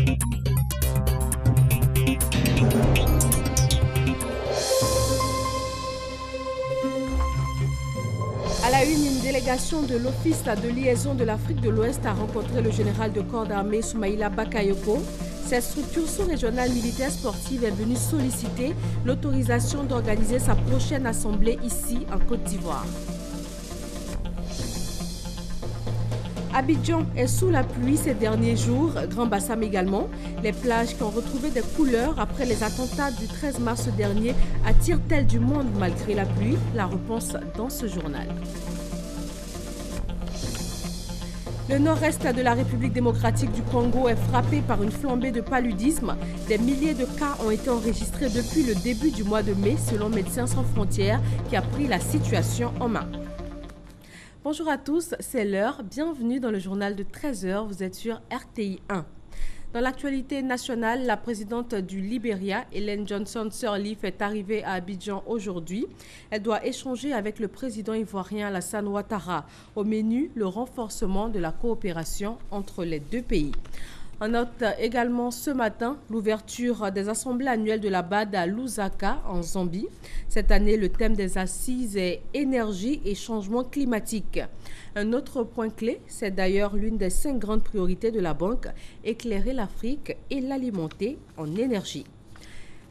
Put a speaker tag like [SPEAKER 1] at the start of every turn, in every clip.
[SPEAKER 1] À la une délégation de l'Office de liaison de l'Afrique de l'Ouest a rencontré le général de corps d'armée Soumaïla Bakayoko. Cette structure sous-régionale militaire sportive est venue solliciter l'autorisation d'organiser sa prochaine assemblée ici en Côte d'Ivoire. Abidjan est sous la pluie ces derniers jours, Grand Bassam également. Les plages qui ont retrouvé des couleurs après les attentats du 13 mars dernier attirent-elles du monde malgré la pluie? La réponse dans ce journal. Le nord-est de la République démocratique du Congo est frappé par une flambée de paludisme. Des milliers de cas ont été enregistrés depuis le début du mois de mai, selon Médecins sans frontières, qui a pris la situation en main. Bonjour à tous, c'est l'heure. Bienvenue dans le journal de 13h. Vous êtes sur RTI 1. Dans l'actualité nationale, la présidente du Libéria, Ellen Johnson Sirleaf, est arrivée à Abidjan aujourd'hui. Elle doit échanger avec le président ivoirien Alassane Ouattara. Au menu, le renforcement de la coopération entre les deux pays. On note également ce matin l'ouverture des assemblées annuelles de la BAD à Lusaka, en Zambie. Cette année, le thème des assises est énergie et changement climatique. Un autre point clé, c'est d'ailleurs l'une des 5 grandes priorités de la banque, éclairer l'Afrique et l'alimenter en énergie.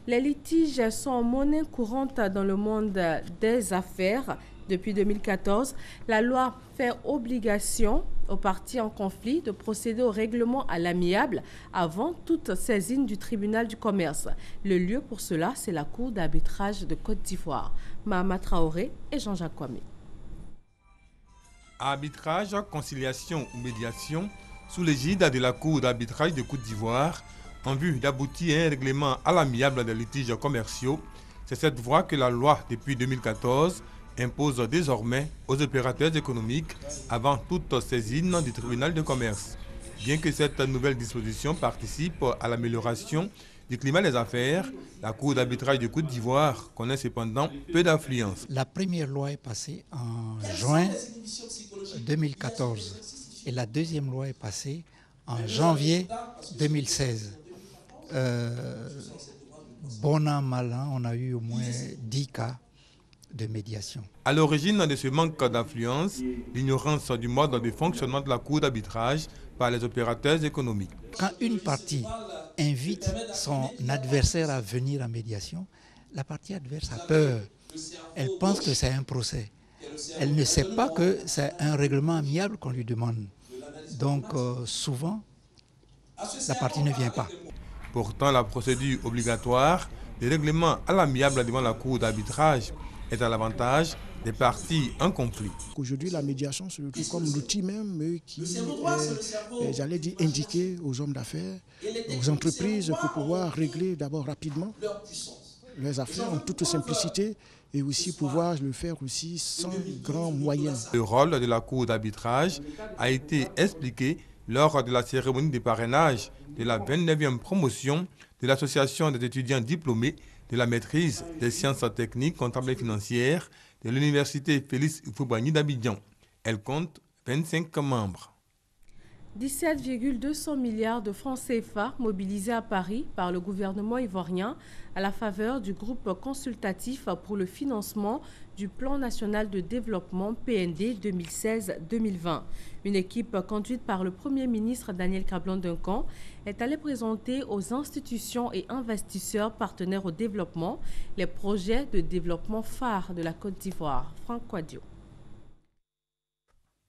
[SPEAKER 1] Les litiges sont monnaie courante dans le monde des affaires. Depuis 2014, la loi fait obligation aux parties en conflit de procéder au règlement à l'amiable avant toute saisine du tribunal du commerce. Le lieu pour cela, c'est la Cour d'arbitrage de Côte d'Ivoire. Mahama Traoré et Jean-Jacques Kwame.
[SPEAKER 2] Arbitrage, conciliation ou médiation, sous l'égide de la Cour d'arbitrage de Côte d'Ivoire, en vue d'aboutir à un règlement à l'amiable des litiges commerciaux, c'est cette voie que la loi, depuis 2014, impose désormais aux opérateurs économiques avant toute saisine du tribunal de commerce. Bien que cette nouvelle disposition participe à l'amélioration du climat des affaires, la Cour d'arbitrage de Côte d'Ivoire connaît cependant peu d'affluence.
[SPEAKER 3] La première loi est passée en juin 2014 et la deuxième loi est passée en janvier 2016. Bon an, mal an, on a eu au moins 10 cas de médiation.
[SPEAKER 2] À l'origine de ce manque d'affluence, l'ignorance du mode de fonctionnement de la Cour d'arbitrage par les opérateurs économiques.
[SPEAKER 3] Quand une partie invite son adversaire à venir en médiation, la partie adverse a peur. Elle pense que c'est un procès. Elle ne sait pas que c'est un règlement amiable qu'on lui demande. Donc souvent, la partie ne vient pas.
[SPEAKER 2] Pourtant, la procédure obligatoire des règlements à l'amiable devant la Cour d'arbitrage est à l'avantage des parties en conflit.
[SPEAKER 4] Aujourd'hui, la médiation se retrouve comme l'outil même qui est, j'allais dire, indiqué aux hommes d'affaires, aux entreprises pour pouvoir régler d'abord rapidement leurs affaires en toute simplicité et aussi pouvoir le faire aussi sans grands moyens.
[SPEAKER 2] Le rôle de la Cour d'arbitrage a été expliqué lors de la cérémonie de parrainage de la 29e promotion de l'Association des étudiants diplômés de la maîtrise des sciences techniques, comptables et financières de l'Université Félix Houphouët-Boigny d'Abidjan. Elle compte 25 membres.
[SPEAKER 1] 17,200 milliards de francs CFA mobilisés à Paris par le gouvernement ivoirien à la faveur du groupe consultatif pour le financement du Plan national de développement PND 2016-2020. Une équipe conduite par le Premier ministre Daniel Kablan-Duncan est allée présenter aux institutions et investisseurs partenaires au développement les projets de développement phares de la Côte d'Ivoire. Franck Quadio.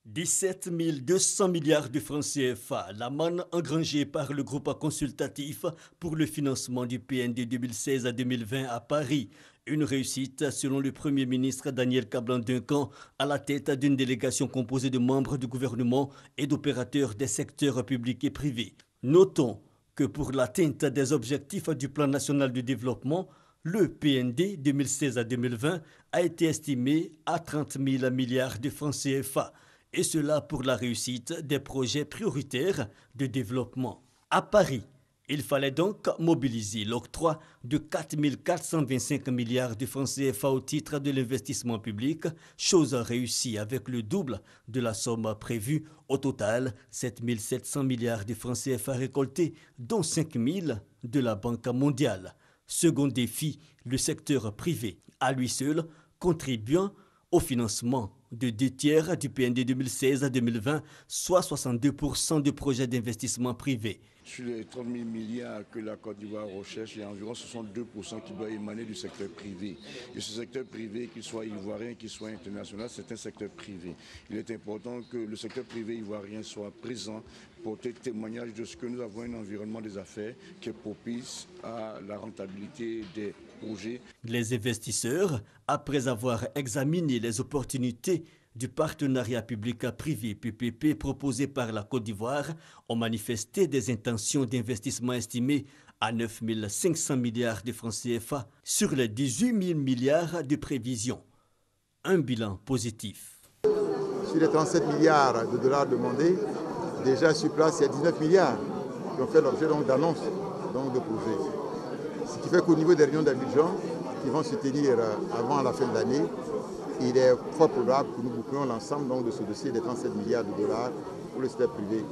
[SPEAKER 5] 17 200 milliards de francs CFA, la manne engrangée par le groupe consultatif pour le financement du PND 2016 à 2020 à Paris. Une réussite selon le Premier ministre Daniel Kablan-Duncan à la tête d'une délégation composée de membres du gouvernement et d'opérateurs des secteurs publics et privés. Notons que pour l'atteinte des objectifs du Plan national de développement, le PND 2016 à 2020 a été estimé à 30 000 milliards de francs CFA. Et cela pour la réussite des projets prioritaires de développement. À Paris, Il fallait donc mobiliser l'octroi de 4 425 milliards de francs CFA au titre de l'investissement public, chose réussie avec le double de la somme prévue. Au total, 7 700 milliards de francs CFA récoltés, dont 5 000 de la Banque mondiale. Second défi, le secteur privé, à lui seul, contribuant au financement de 2/3 du PND 2016 à 2020, soit 62% de projets d'investissement privés.
[SPEAKER 6] Sur les 30 000 milliards que la Côte d'Ivoire recherche, il y a environ 62% qui doit émaner du secteur privé. Et ce secteur privé, qu'il soit ivoirien, qu'il soit international, c'est un secteur privé. Il est important que le secteur privé ivoirien soit présent pour témoignage de ce que nous avons un environnement des affaires qui est propice à la rentabilité des projets.
[SPEAKER 5] Les investisseurs, après avoir examiné les opportunités du partenariat public-privé PPP proposé par la Côte d'Ivoire, ont manifesté des intentions d'investissement estimées à 9 500 milliards de francs CFA sur les 18 000 milliards de prévisions. Un bilan positif.
[SPEAKER 7] Sur les 37 milliards de dollars demandés, déjà sur place, il y a 19 milliards qui ont fait l'objet d'annonces de projets. Ce qui fait qu'au niveau des réunions d'Abidjan, qui vont se tenir avant la fin de l'année, il est fort probable que nous bouclions l'ensemble de ce dossier des 37 milliards de dollars pour le secteur privé.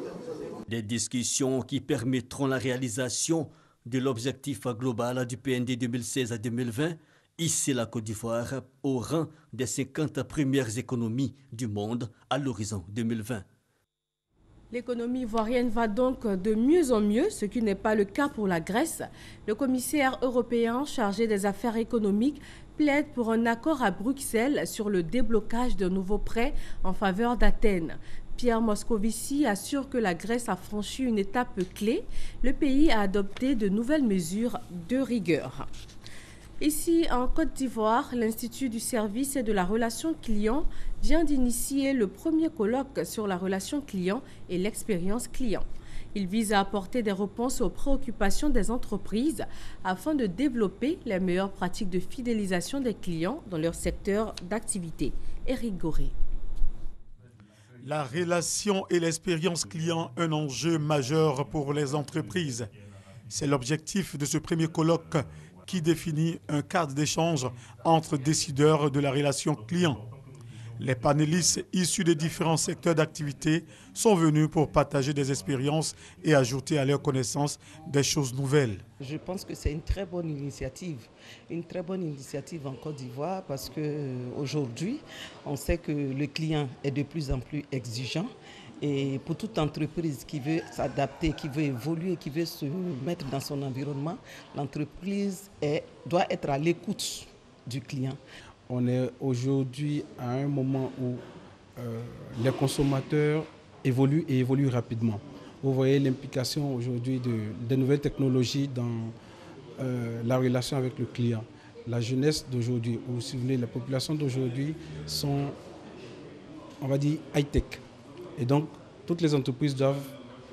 [SPEAKER 5] Des discussions qui permettront la réalisation de l'objectif global du PND 2016 à 2020, hisser la Côte d'Ivoire au rang des 50 premières économies du monde à l'horizon 2020.
[SPEAKER 1] L'économie ivoirienne va donc de mieux en mieux, ce qui n'est pas le cas pour la Grèce. Le commissaire européen chargé des affaires économiques plaide pour un accord à Bruxelles sur le déblocage de nouveaux prêts en faveur d'Athènes. Pierre Moscovici assure que la Grèce a franchi une étape clé. Le pays a adopté de nouvelles mesures de rigueur. Ici, en Côte d'Ivoire, l'Institut du service et de la relation client vient d'initier le premier colloque sur la relation client et l'expérience client. Il vise à apporter des réponses aux préoccupations des entreprises afin de développer les meilleures pratiques de fidélisation des clients dans leur secteur d'activité. Éric Goré.
[SPEAKER 8] La relation et l'expérience client, un enjeu majeur pour les entreprises. C'est l'objectif de ce premier colloque qui définit un cadre d'échange entre décideurs de la relation client. Les panélistes issus des différents secteurs d'activité sont venus pour partager des expériences et ajouter à leurs connaissances des choses nouvelles.
[SPEAKER 9] Je pense que c'est une très bonne initiative en Côte d'Ivoire parce qu'aujourd'hui, on sait que le client est de plus en plus exigeant. Et pour toute entreprise qui veut s'adapter, qui veut évoluer, qui veut se mettre dans son environnement, l'entreprise doit être à l'écoute du client.
[SPEAKER 10] On est aujourd'hui à un moment où les consommateurs évoluent rapidement. Vous voyez l'implication aujourd'hui des nouvelles technologies dans la relation avec le client. La jeunesse d'aujourd'hui, ou si vous voulez, la population d'aujourd'hui sont, on va dire, high-tech. Et donc, toutes les entreprises doivent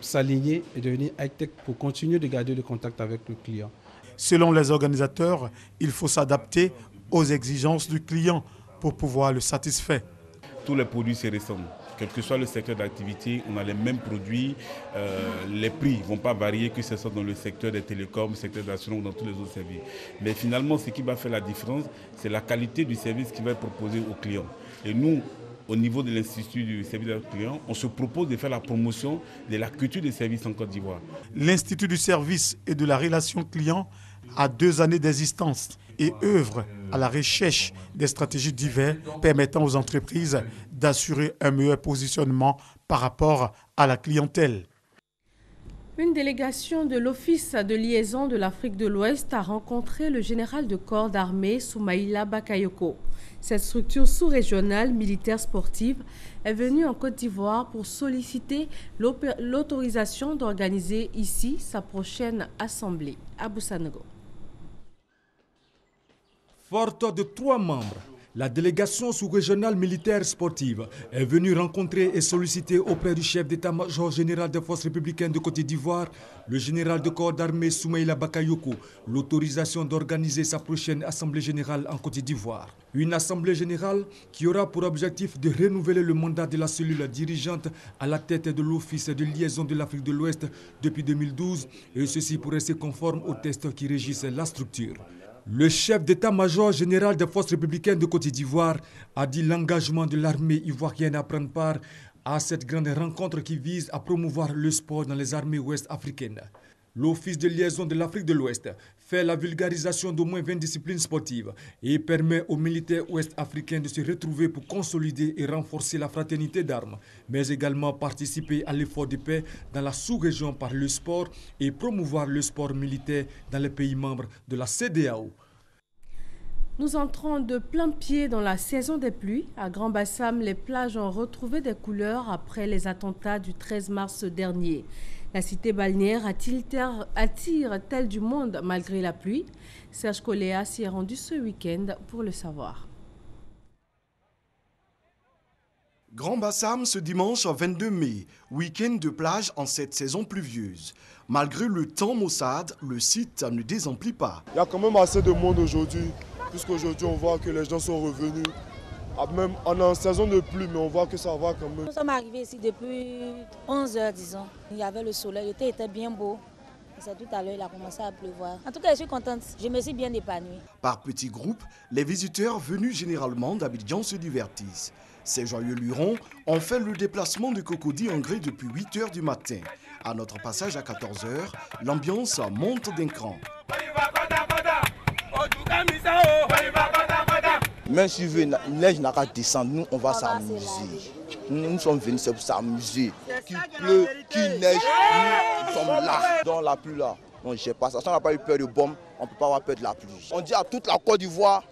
[SPEAKER 10] s'aligner et devenir high-tech pour continuer de garder le contact avec le client.
[SPEAKER 8] Selon les organisateurs, il faut s'adapter aux exigences du client pour pouvoir le satisfaire.
[SPEAKER 11] Tous les produits se ressemblent. Quel que soit le secteur d'activité, on a les mêmes produits. Les prix ne vont pas varier, que ce soit dans le secteur des télécoms, le secteur de l'assurance ou dans tous les autres services. Mais finalement, ce qui va faire la différence, c'est la qualité du service qui va être proposé aux clients. Et nous, au niveau de l'Institut du service des clients, on se propose de faire la promotion de la culture des services en Côte d'Ivoire.
[SPEAKER 8] L'Institut du service et de la relation client a 2 années d'existence et œuvre à la recherche des stratégies diverses permettant aux entreprises d'assurer un meilleur positionnement par rapport à la clientèle.
[SPEAKER 1] Une délégation de l'Office de liaison de l'Afrique de l'Ouest a rencontré le général de corps d'armée Soumaïla Bakayoko. Cette structure sous-régionale militaire sportive est venue en Côte d'Ivoire pour solliciter l'autorisation d'organiser ici sa prochaine assemblée. Abou Sanogo.
[SPEAKER 12] Forte de 3 membres, La délégation sous-régionale militaire sportive est venue rencontrer et solliciter auprès du chef d'état-major général des forces républicaines de Côte d'Ivoire, le général de corps d'armée Soumaïla Bakayoko, l'autorisation d'organiser sa prochaine assemblée générale en Côte d'Ivoire. Une assemblée générale qui aura pour objectif de renouveler le mandat de la cellule dirigeante à la tête de l'Office de liaison de l'Afrique de l'Ouest depuis 2012, et ceci pour rester conforme aux tests qui régissent la structure. Le chef d'état-major général des forces républicaines de Côte d'Ivoire a dit l'engagement de l'armée ivoirienne à prendre part à cette grande rencontre qui vise à promouvoir le sport dans les armées ouest africaines. L'Office de liaison de l'Afrique de l'Ouest fait la vulgarisation d'au moins 20 disciplines sportives et permet aux militaires ouest-africains de se retrouver pour consolider et renforcer la fraternité d'armes, mais également participer à l'effort de paix dans la sous-région par le sport et promouvoir le sport militaire dans les pays membres de la CEDEAO.
[SPEAKER 1] Nous entrons de plein pied dans la saison des pluies. À Grand-Bassam, les plages ont retrouvé des couleurs après les attentats du 13 mars dernier. La cité balnéaire attire-t-elle du monde malgré la pluie? Serge Coléa s'y est rendu ce week-end pour le savoir.
[SPEAKER 13] Grand-Bassam ce dimanche 22 mai, week-end de plage en cette saison pluvieuse. Malgré le temps maussade, le site ne désemplit pas.
[SPEAKER 14] Il y a quand même assez de monde aujourd'hui, puisqu'aujourd'hui on voit que les gens sont revenus. Même on est en saison de pluie, mais on voit que ça va quand même.
[SPEAKER 15] Nous sommes arrivés ici depuis 11 h, disons. Il y avait le soleil, le thé était bien beau. C'est tout à l'heure, il a commencé à pleuvoir. En tout cas, je suis contente. Je me suis bien épanouie.
[SPEAKER 13] Par petits groupes, les visiteurs venus généralement d'Abidjan se divertissent. Ces joyeux lurons ont fait le déplacement de Cocody en gré depuis 8 h du matin. À notre passage à 14 h, l'ambiance monte d'un cran.
[SPEAKER 16] Même si la neige n'a qu'à descendre, nous on va s'amuser. Nous sommes venus pour s'amuser. Qu'il pleut, qu'il neige, nous sommes là. Dans la pluie là, on ne gère pas ça. Si on n'a pas eu peur de bombe, on ne peut pas avoir peur de la pluie. On dit à toute la Côte d'Ivoire,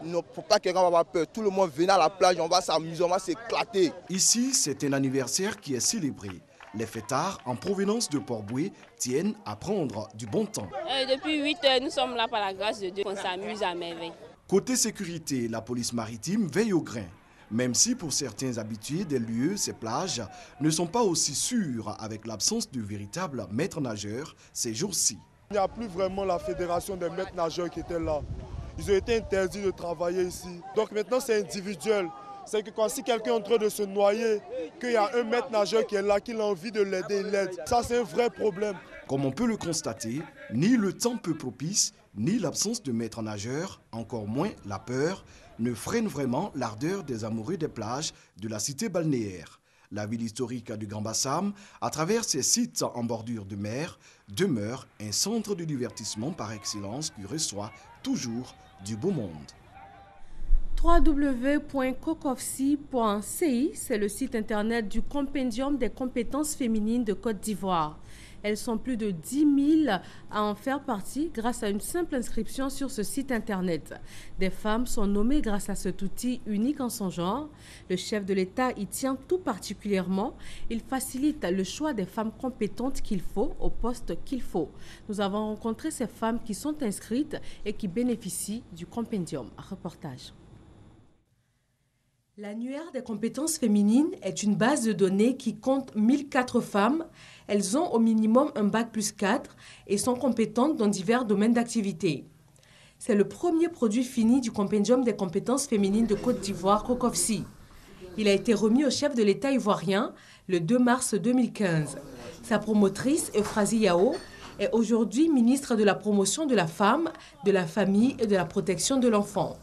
[SPEAKER 16] il ne faut pas que quelqu'un va avoir peur. Tout le monde venez à la plage, on va s'amuser, on va s'éclater.
[SPEAKER 13] Ici, c'est un anniversaire qui est célébré. Les fêtards en provenance de Port-Boué tiennent à prendre du bon temps.
[SPEAKER 17] Depuis 8 h, nous sommes là par la grâce de Dieu. On s'amuse à merveille.
[SPEAKER 13] Côté sécurité, la police maritime veille au grain. Même si pour certains habitués des lieux, ces plages ne sont pas aussi sûres avec l'absence de véritables maîtres nageurs ces jours-ci.
[SPEAKER 14] Il n'y a plus vraiment la fédération des maîtres nageurs qui était là. Ils ont été interdits de travailler ici. Donc maintenant c'est individuel. C'est que quand si quelqu'un est en train de se noyer, qu'il y a un maître nageur qui est là, qu'il a envie de l'aider, il l'aide. Ça c'est un vrai problème.
[SPEAKER 13] Comme on peut le constater, ni le temps peu propice, ni l'absence de maître nageur, encore moins la peur, ne freinent vraiment l'ardeur des amoureux des plages de la cité balnéaire. La ville historique du Grand-Bassam, à travers ses sites en bordure de mer, demeure un centre de divertissement par excellence qui reçoit toujours du beau monde.
[SPEAKER 1] www.cocofsi.ci, c'est le site internet du Compendium des compétences féminines de Côte d'Ivoire. Elles sont plus de 10 000 à en faire partie grâce à une simple inscription sur ce site internet. Des femmes sont nommées grâce à cet outil unique en son genre. Le chef de l'État y tient tout particulièrement. Il facilite le choix des femmes compétentes qu'il faut au poste qu'il faut. Nous avons rencontré ces femmes qui sont inscrites et qui bénéficient du compendium. Reportage. L'annuaire des compétences féminines est une base de données qui compte 1004 femmes. Elles ont au minimum un bac plus 4 et sont compétentes dans divers domaines d'activité. C'est le premier produit fini du compendium des compétences féminines de Côte d'Ivoire, COCOFSI. Il a été remis au chef de l'État ivoirien le 2 mars 2015. Sa promotrice, Euphrasie Yao, est aujourd'hui ministre de la promotion de la femme, de la famille et de la protection de l'enfant.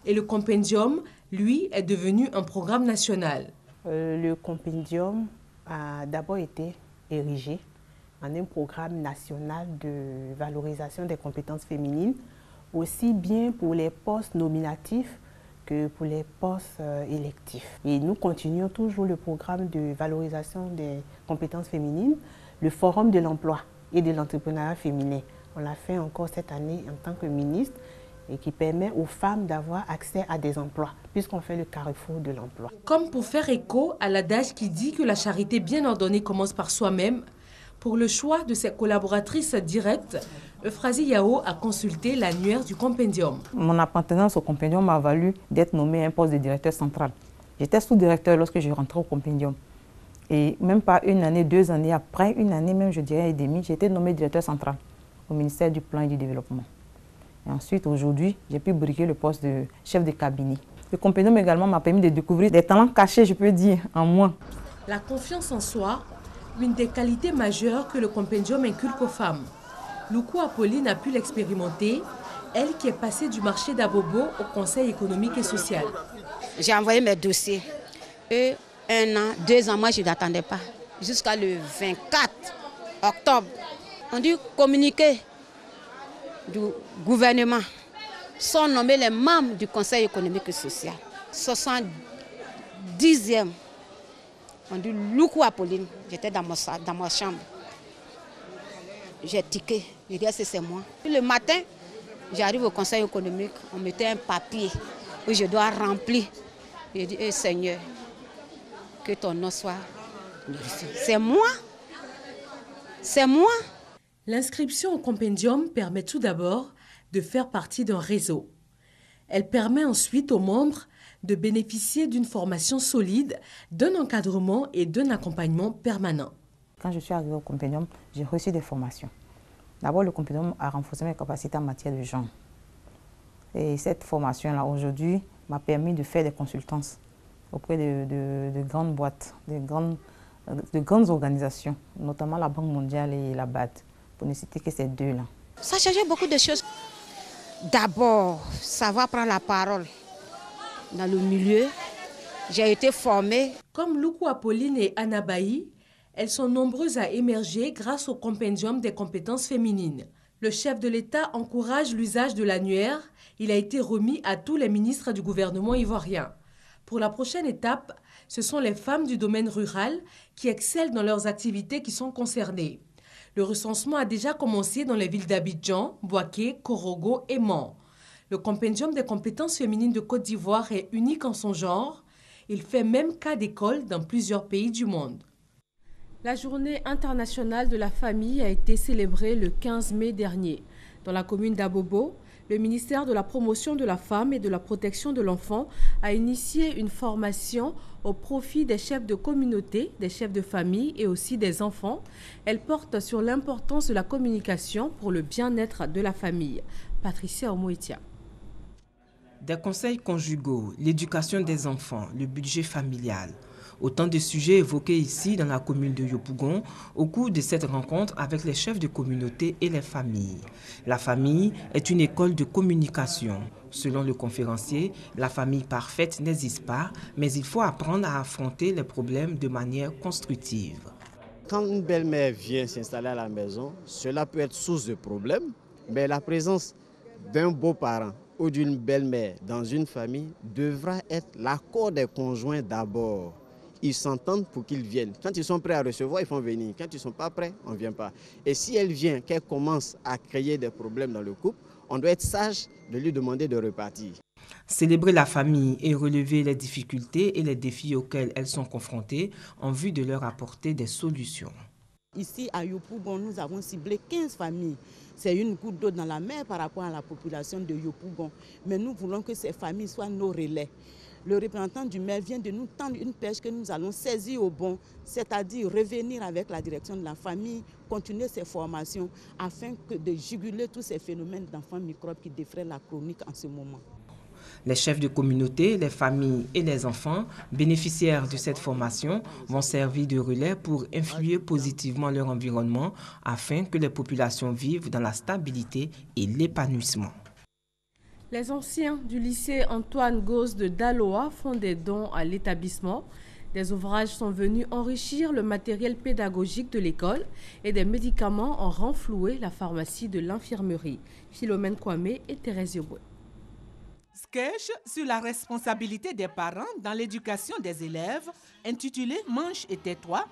[SPEAKER 1] Et le compendium, lui, est devenu un programme national.
[SPEAKER 18] Le compendium a d'abord été érigé en un programme national de valorisation des compétences féminines, aussi bien pour les postes nominatifs que pour les postes électifs. Et nous continuons toujours le programme de valorisation des compétences féminines, le Forum de l'emploi et de l'entrepreneuriat féminin. On l'a fait encore cette année en tant que ministre, et qui permet aux femmes d'avoir accès à des emplois, puisqu'on fait le carrefour de l'emploi.
[SPEAKER 1] Comme pour faire écho à l'adage qui dit que la charité bien ordonnée commence par soi-même, Pour le choix de ses collaboratrices directes, Euphrasie Yao a consulté l'annuaire du compendium.
[SPEAKER 19] Mon appartenance au compendium m'a valu d'être nommé à un poste de directeur central. J'étais sous-directeur lorsque je rentrais au compendium. Et même pas une année, 2 années après, une année même, je dirais, et demie, j'ai été nommé directeur central au ministère du Plan et du Développement. Et ensuite, aujourd'hui, j'ai pu briguer le poste de chef de cabinet. Le compendium également m'a permis de découvrir des talents cachés, je peux dire, en moi.
[SPEAKER 1] La confiance en soi, l'une des qualités majeures que le compendium inculque aux femmes. Loukou Apolline a pu l'expérimenter, elle qui est passée du marché d'Abobo au Conseil économique et social.
[SPEAKER 20] J'ai envoyé mes dossiers. Et 1 an, 2 ans, moi je n'attendais pas. Jusqu'à le 24 octobre, on dit communiqué du gouvernement sont nommés les membres du Conseil économique et social. 70e. On dit Loukou Apolline. J'étais dans ma chambre. J'ai tiqué. Je dis, c'est moi. Puis le matin, j'arrive au Conseil économique. On mettait un papier où je dois remplir. Je dis, Seigneur, que ton nom soit glorifié. C'est moi. C'est moi.
[SPEAKER 1] L'inscription au compendium permet tout d'abord de faire partie d'un réseau. Elle permet ensuite aux membres de bénéficier d'une formation solide, d'un encadrement et d'un accompagnement permanent.
[SPEAKER 19] Quand je suis arrivée au compendium, j'ai reçu des formations. D'abord, le compendium a renforcé mes capacités en matière de genre. Et cette formation-là, aujourd'hui, m'a permis de faire des consultances auprès de grandes boîtes, de grandes organisations, notamment la Banque mondiale et la BAD, pour ne citer que ces deux-là.
[SPEAKER 20] Ça a changé beaucoup de choses. D'abord, savoir prendre la parole dans le milieu. J'ai été formée.
[SPEAKER 1] Comme Loukou Apolline et Anna Bailly, elles sont nombreuses à émerger grâce au compendium des compétences féminines. Le chef de l'État encourage l'usage de l'annuaire. Il a été remis à tous les ministres du gouvernement ivoirien. Pour la prochaine étape, ce sont les femmes du domaine rural qui excellent dans leurs activités qui sont concernées. Le recensement a déjà commencé dans les villes d'Abidjan, Bouaké, Korogo et Mans. Le compendium des compétences féminines de Côte d'Ivoire est unique en son genre. Il fait même cas d'école dans plusieurs pays du monde. La journée internationale de la famille a été célébrée le 15 mai dernier. Dans la commune d'Abobo, le ministère de la Promotion de la Femme et de la Protection de l'Enfant a initié une formation au profit des chefs de communauté, des chefs de famille et aussi des enfants. Elle porte sur l'importance de la communication pour le bien-être de la famille. Patricia Omoetia.
[SPEAKER 21] Des conseils conjugaux, l'éducation des enfants, le budget familial. Autant de sujets évoqués ici dans la commune de Yopougon au cours de cette rencontre avec les chefs de communauté et les familles. La famille est une école de communication. Selon le conférencier, la famille parfaite n'existe pas, mais il faut apprendre à affronter les problèmes de manière constructive.
[SPEAKER 22] Quand une belle-mère vient s'installer à la maison, cela peut être source de problèmes, mais la présence d'un beau-parent ou d'une belle-mère dans une famille devra être l'accord des conjoints d'abord. Ils s'entendent pour qu'ils viennent. Quand ils sont prêts à recevoir, ils font venir. Quand ils ne sont pas prêts, on ne vient pas. Et si elle vient, qu'elle commence à créer des problèmes dans le couple, on doit être sage de lui demander de repartir.
[SPEAKER 21] Célébrer la famille et relever les difficultés et les défis auxquels elles sont confrontées en vue de leur apporter des solutions.
[SPEAKER 23] Ici à Yopougon, nous avons ciblé 15 familles. C'est une goutte d'eau dans la mer par rapport à la population de Yopougon. Mais nous voulons que ces familles soient nos relais. Le représentant du maire vient de nous tendre une perche que nous allons saisir au bon, c'est-à-dire revenir avec la direction de la famille, continuer ces formations afin de juguler tous ces phénomènes d'enfants microbes qui défraient la chronique en ce moment.
[SPEAKER 21] Les chefs de communauté, les familles et les enfants bénéficiaires de cette formation vont servir de relais pour influer positivement leur environnement afin que les populations vivent dans la stabilité et l'épanouissement.
[SPEAKER 1] Les anciens du lycée Antoine Gauze de Daloa font des dons à l'établissement. Des ouvrages sont venus enrichir le matériel pédagogique de l'école et des médicaments ont renfloué la pharmacie de l'infirmerie. Philomène Kwame et Thérèse Yoboué.
[SPEAKER 24] Sketch sur la responsabilité des parents dans l'éducation des élèves, intitulé « Mange et tais-toi »,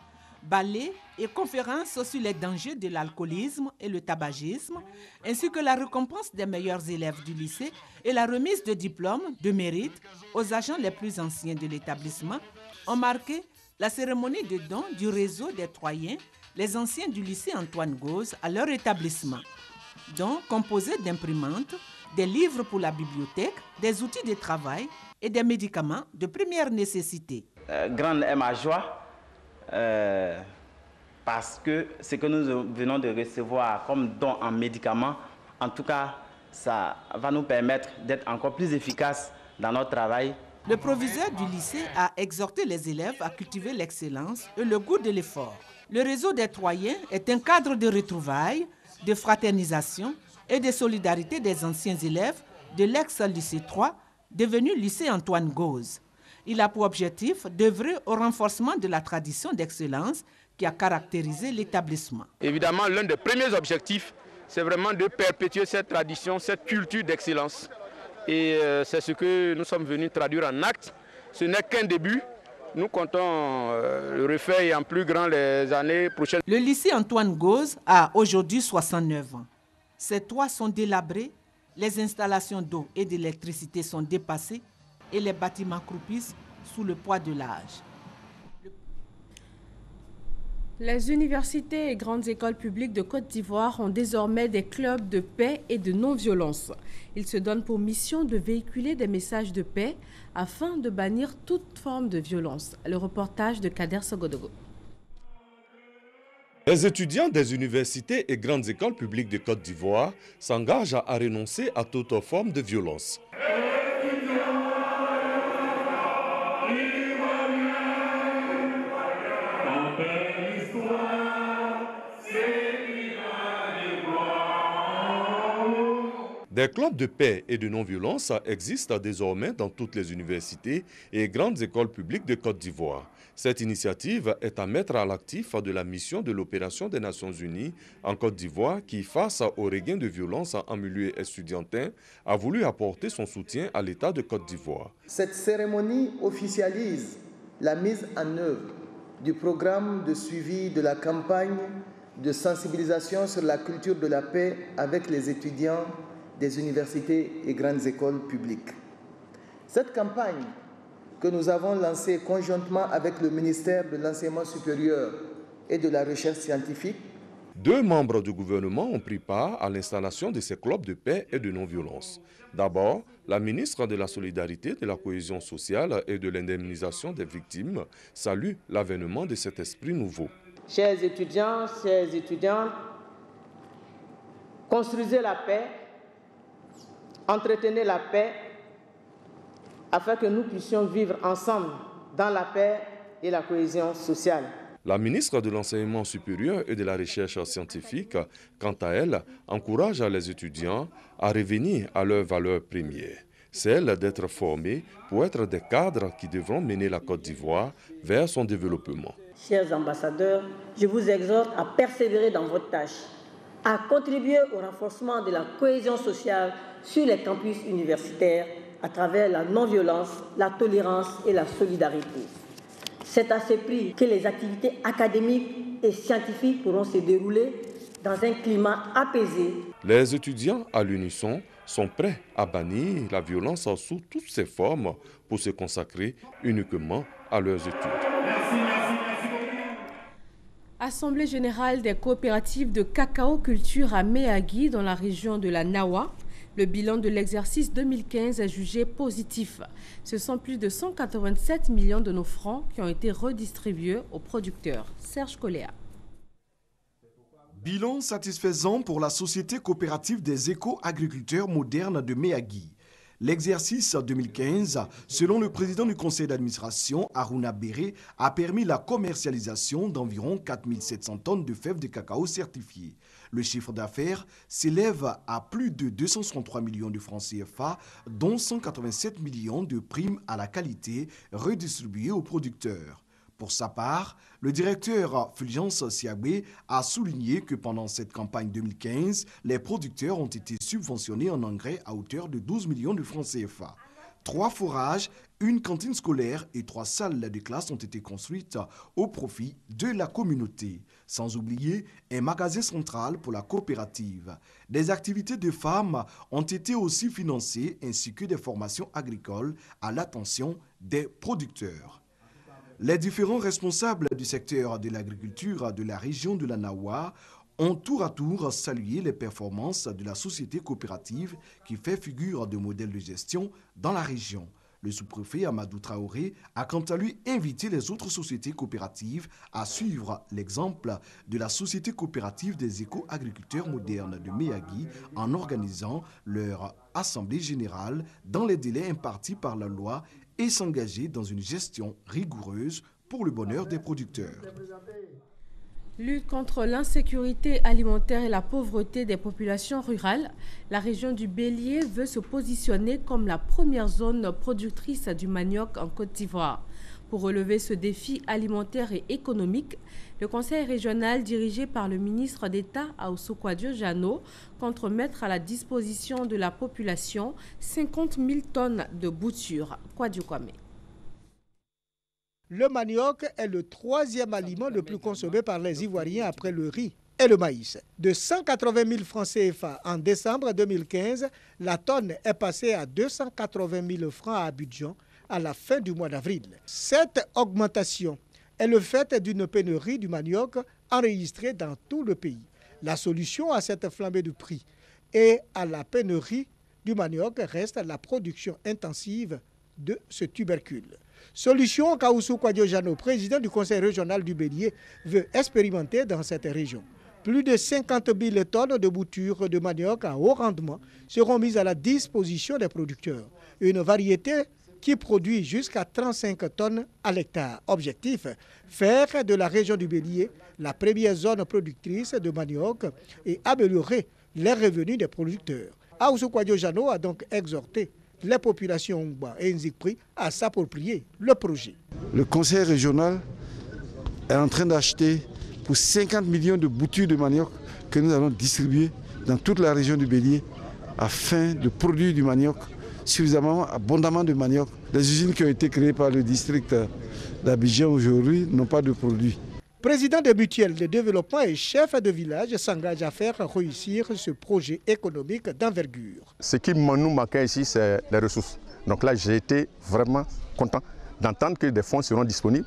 [SPEAKER 24] ballet et conférences sur les dangers de l'alcoolisme et le tabagisme, ainsi que la récompense des meilleurs élèves du lycée et la remise de diplômes de mérite aux agents les plus anciens de l'établissement, ont marqué la cérémonie de don du réseau des Troyens les anciens du lycée Antoine Gauze à leur établissement, dont composé d'imprimantes, des livres pour la bibliothèque, des outils de travail et des médicaments de première nécessité.
[SPEAKER 2] Grande est ma joie parce que ce que nous venons de recevoir comme don en médicaments, en tout cas, ça va nous permettre d'être encore plus efficaces dans notre travail.
[SPEAKER 24] Le proviseur du lycée a exhorté les élèves à cultiver l'excellence et le goût de l'effort. Le réseau des Troyens est un cadre de retrouvailles, de fraternisation et de solidarité des anciens élèves de l'ex-lycée 3, devenu lycée Antoine Gauze. Il a pour objectif d'œuvrer au renforcement de la tradition d'excellence qui a caractérisé l'établissement.
[SPEAKER 3] Évidemment, l'un des premiers objectifs, c'est vraiment de perpétuer cette tradition, cette culture d'excellence. Et c'est ce que nous sommes venus traduire en actes. Ce n'est qu'un début. Nous comptons le refaire en plus grand les années prochaines.
[SPEAKER 24] Le lycée Antoine Gauze a aujourd'hui 69 ans. Ses toits sont délabrés, les installations d'eau et d'électricité sont dépassées et les bâtiments croupissent sous le poids de l'âge.
[SPEAKER 1] Les universités et grandes écoles publiques de Côte d'Ivoire ont désormais des clubs de paix et de non-violence. Ils se donnent pour mission de véhiculer des messages de paix afin de bannir toute forme de violence. Le reportage de Kader Sogodogo.
[SPEAKER 4] Les étudiants des universités et grandes écoles publiques de Côte d'Ivoire s'engagent à renoncer à toute forme de violence. Des clubs de paix et de non-violence existent désormais dans toutes les universités et grandes écoles publiques de Côte d'Ivoire. Cette initiative est à mettre à l'actif de la mission de l'opération des Nations Unies en Côte d'Ivoire qui, face au regain de violence en milieu estudiantin, a voulu apporter son soutien à l'État de Côte d'Ivoire.
[SPEAKER 6] Cette cérémonie officialise la mise en œuvre du programme de suivi de la campagne de sensibilisation sur la culture de la paix avec les étudiants des universités et grandes écoles publiques. Cette campagne que nous avons lancée conjointement avec le ministère de l'Enseignement supérieur et de la Recherche scientifique.
[SPEAKER 4] 2 membres du gouvernement ont pris part à l'installation de ces clubs de paix et de non-violence. D'abord, la ministre de la Solidarité, de la Cohésion sociale et de l'indemnisation des victimes salue l'avènement de cet esprit nouveau.
[SPEAKER 6] Chers étudiants, chères étudiantes, construisez la paix, entretenez la paix, afin que nous puissions vivre ensemble dans la paix et la cohésion sociale.
[SPEAKER 4] La ministre de l'Enseignement supérieur et de la Recherche scientifique, quant à elle, encourage les étudiants à revenir à leurs valeurs premières, celle d'être formés pour être des cadres qui devront mener la Côte d'Ivoire vers son développement.
[SPEAKER 25] Chers ambassadeurs, je vous exhorte à persévérer dans votre tâche, à contribuer au renforcement de la cohésion sociale sur les campus universitaires à travers la non-violence, la tolérance et la solidarité. C'est à ce prix que les activités académiques et scientifiques pourront se dérouler dans un climat apaisé.
[SPEAKER 4] Les étudiants, à l'unisson, sont prêts à bannir la violence sous toutes ses formes pour se consacrer uniquement à leurs études.
[SPEAKER 1] Assemblée générale des coopératives de cacao culture à Méagui dans la région de la Nawa. Le bilan de l'exercice 2015 est jugé positif. Ce sont plus de 187 millions de nos francs qui ont été redistribués aux producteurs. Serge Coléa.
[SPEAKER 13] Bilan satisfaisant pour la Société coopérative des éco-agriculteurs modernes de Méagui. L'exercice 2015, selon le président du conseil d'administration, Aruna Béré, a permis la commercialisation d'environ 4700 tonnes de fèves de cacao certifiées. Le chiffre d'affaires s'élève à plus de 263 millions de francs CFA, dont 187 millions de primes à la qualité redistribuées aux producteurs. Pour sa part, le directeur Fulgence Siabé a souligné que pendant cette campagne 2015, les producteurs ont été subventionnés en engrais à hauteur de 12 millions de francs CFA. 3 forages, une cantine scolaire et 3 salles de classe ont été construites au profit de la communauté. Sans oublier un magasin central pour la coopérative. Des activités de femmes ont été aussi financées ainsi que des formations agricoles à l'attention des producteurs. Les différents responsables du secteur de l'agriculture de la région de la Nawa ont tour à tour salué les performances de la société coopérative qui fait figure de modèle de gestion dans la région. Le sous-préfet Amadou Traoré a quant à lui invité les autres sociétés coopératives à suivre l'exemple de la société coopérative des éco-agriculteurs modernes de Meyagui en organisant leur assemblée générale dans les délais impartis par la loi et s'engager dans une gestion rigoureuse pour le bonheur des producteurs.
[SPEAKER 1] Lutte contre l'insécurité alimentaire et la pauvreté des populations rurales, la région du Bélier veut se positionner comme la première zone productrice du manioc en Côte d'Ivoire. Pour relever ce défi alimentaire et économique, le conseil régional dirigé par le ministre d'État Aoussou Kouadio Jano compte mettre à la disposition de la population 50 000 tonnes de boutures. Kouadio Kwame.
[SPEAKER 5] Le manioc est le troisième aliment le plus consommé par les Ivoiriens après le riz et le maïs. De 180 000 francs CFA en décembre 2015, la tonne est passée à 280 000 francs à Abidjan à la fin du mois d'avril. Cette augmentation est le fait d'une pénurie du manioc enregistrée dans tout le pays. La solution à cette flambée du prix et à la pénurie du manioc reste la production intensive de ce tubercule. Solution qu'Aoussou Kouadio Jano, président du conseil régional du Bélier, veut expérimenter dans cette région. Plus de 50 000 tonnes de boutures de manioc à haut rendement seront mises à la disposition des producteurs. Une variété qui produit jusqu'à 35 tonnes à l'hectare. Objectif, faire de la région du Bélier la première zone productrice de manioc et améliorer les revenus des producteurs. Aoussou Kouadio Jano a donc exhorté les populations Ngba et Nzikpri à s'approprier le projet.
[SPEAKER 7] Le conseil régional est en train d'acheter pour 50 millions de boutures de manioc que nous allons distribuer dans toute la région du Bélier afin de produire du manioc, suffisamment, abondamment de manioc. Les usines qui ont été créées par le district d'Abidjan aujourd'hui n'ont pas de produits.
[SPEAKER 5] Président des mutuelles de développement et chef de village s'engage à faire réussir ce projet économique d'envergure.
[SPEAKER 9] Ce qui nous manquait ici, c'est les ressources. Donc là, j'ai été vraiment content d'entendre que des fonds seront disponibles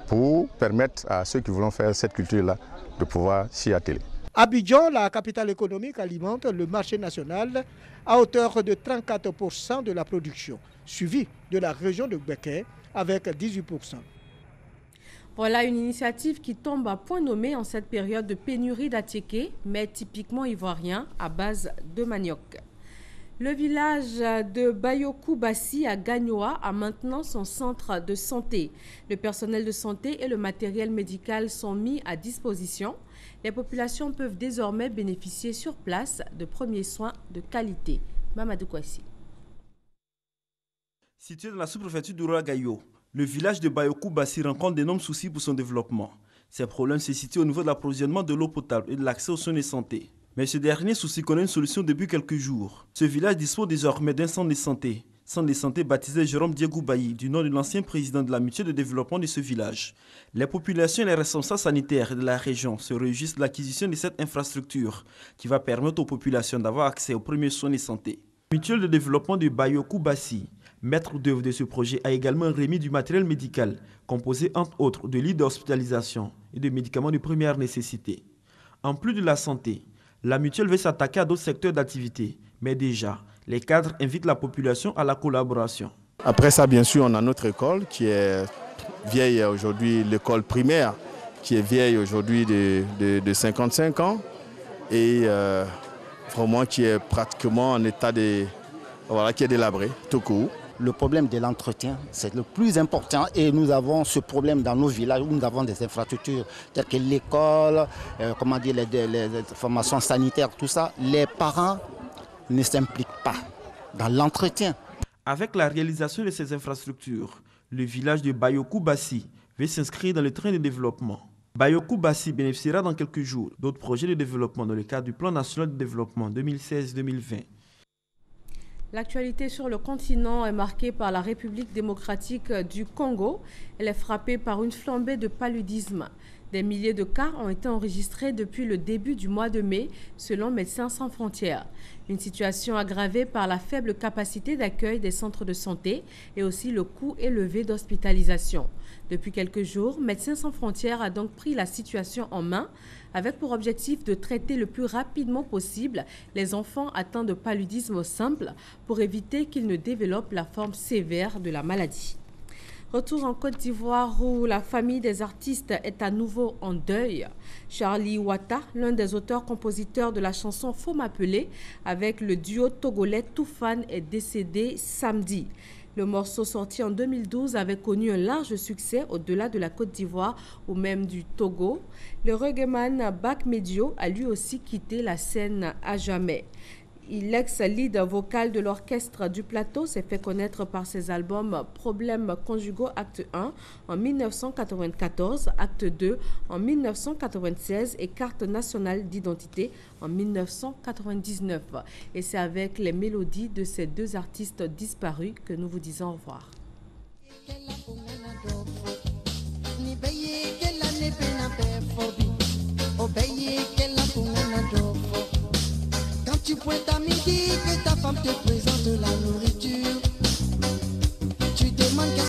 [SPEAKER 9] pour permettre à ceux qui voulont faire cette culture-là de pouvoir s'y atteler.
[SPEAKER 5] Abidjan, la capitale économique, alimente le marché national à hauteur de 34% de la production, suivi de la région de Gbeke avec 18%.
[SPEAKER 1] Voilà une initiative qui tombe à point nommé en cette période de pénurie d'attiéké, mais typiquement ivoirien à base de manioc. Le village de Bayokou Bassi à Gagnoa a maintenant son centre de santé. Le personnel de santé et le matériel médical sont mis à disposition. Les populations peuvent désormais bénéficier sur place de premiers soins de qualité. Mamadou Kouassi.
[SPEAKER 10] Situé dans la sous-préfecture d'Ouragayo, le village de Bayokou Bassi rencontre d'énormes soucis pour son développement. Ces problèmes se situent au niveau de l'approvisionnement de l'eau potable et de l'accès aux soins de santé. Mais ce dernier souci connaît une solution depuis quelques jours. Ce village dispose désormais d'un centre de santé baptisé Jérôme Diégou Bailly, du nom de l'ancien président de la mutuelle de développement de ce village. Les populations et les responsables sanitaires de la région se réjouissent de l'acquisition de cette infrastructure qui va permettre aux populations d'avoir accès aux premiers soins de santé. La mutuelle de développement de Bayokou Bassi, maître d'œuvre de ce projet, a également remis du matériel médical, composé entre autres de lits d'hospitalisation et de médicaments de première nécessité. En plus de la santé, la mutuelle veut s'attaquer à d'autres secteurs d'activité, mais déjà, les cadres invitent la population à la collaboration.
[SPEAKER 9] Après ça, bien sûr, on a notre école qui est vieille aujourd'hui, l'école primaire, qui est vieille aujourd'hui de 55 ans et vraiment qui est pratiquement en état de... Voilà, qui est délabré, tout court.
[SPEAKER 11] Le problème de l'entretien, c'est le plus important et nous avons ce problème dans nos villages où nous avons des infrastructures telles que l'école, les formations sanitaires, tout ça. Les parents ne s'impliquent pas dans l'entretien.
[SPEAKER 10] Avec la réalisation de ces infrastructures, le village de Bayokou Bassi veut s'inscrire dans le train de développement. Bayokou Bassi bénéficiera dans quelques jours d'autres projets de développement dans le cadre du plan national de développement 2016-2020.
[SPEAKER 1] L'actualité sur le continent est marquée par la République démocratique du Congo. Elle est frappée par une flambée de paludisme. Des milliers de cas ont été enregistrés depuis le début du mois de mai, selon Médecins sans frontières. Une situation aggravée par la faible capacité d'accueil des centres de santé et aussi le coût élevé d'hospitalisation. Depuis quelques jours, Médecins sans frontières a donc pris la situation en main avec pour objectif de traiter le plus rapidement possible les enfants atteints de paludisme simple pour éviter qu'ils ne développent la forme sévère de la maladie. Retour en Côte d'Ivoire où la famille des artistes est à nouveau en deuil. Charlie Ouatta, l'un des auteurs-compositeurs de la chanson Faut m'appeler, avec le duo togolais Toufan, est décédé samedi. Le morceau sorti en 2012 avait connu un large succès au-delà de la Côte d'Ivoire ou même du Togo. Le reggaeman Bac Medio a lui aussi quitté la scène à jamais. L'ex-lead vocal de l'orchestre du plateau s'est fait connaître par ses albums Problèmes conjugaux acte 1 en 1994, acte 2 en 1996 et Carte nationale d'identité en 1999. Et c'est avec les mélodies de ces deux artistes disparus que nous vous disons au revoir.
[SPEAKER 8] Tu pointes à midi que ta femme te présente la nourriture.